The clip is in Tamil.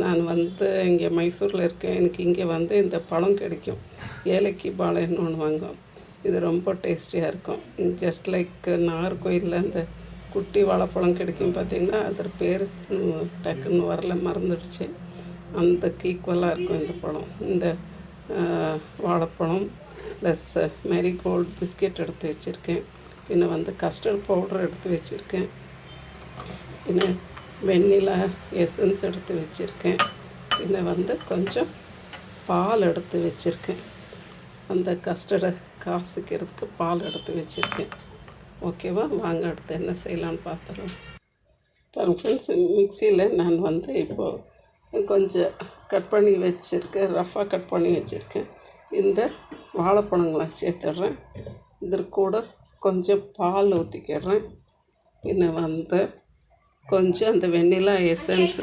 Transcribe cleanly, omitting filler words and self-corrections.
நான் வந்து இங்கே மைசூரில் இருக்கேன். எனக்கு இங்கே வந்து இந்த பழம் கிடைக்கும். ஏலக்கி பாளையம்னு ஒன்று வாங்குவோம். இது ரொம்ப டேஸ்டியாக இருக்கும். ஜஸ்ட் லைக் நாகர்கோயிலில் அந்த குட்டி வாழைப்பழம் கிடைக்கும் பார்த்திங்கன்னா, அதோட பேர் டக்குன்னு வரல, மறந்துடுச்சு. அந்த ஈக்குவலாக இருக்கும் இந்த பழம். இந்த வாழைப்பழம் ப்ளஸ் மேரிகோல்டு பிஸ்கெட் எடுத்து வச்சுருக்கேன். பின்ன வந்து கஸ்டர்ட் பவுடர் எடுத்து வச்சுருக்கேன். பின்ன வெண்ணிலா எசன்ஸ் எடுத்து வச்சுருக்கேன். பின்ன வந்து கொஞ்சம் பால் எடுத்து வச்சுருக்கேன். அந்த கஸ்டர்டை காசிக்கிறதுக்கு பால் எடுத்து வச்சுருக்கேன். ஓகேவா, வாங்க அடுத்து என்ன செய்யலான்னு பார்த்துடலாம். பாருங்கள் ஃப்ரெண்ட்ஸ், மிக்சியில் நான் வந்து இப்போது கொஞ்சம் கட் பண்ணி வச்சுருக்கேன், ரஃப்பாக கட் பண்ணி வச்சுருக்கேன். இந்த வாழைப்பழங்களை சேர்த்துடுறேன். இது கூட கொஞ்சம் பால் ஊற்றிக்கிடுறேன். பின்ன வந்து கொஞ்சம் அந்த வெண்ணிலா எசன்ஸ்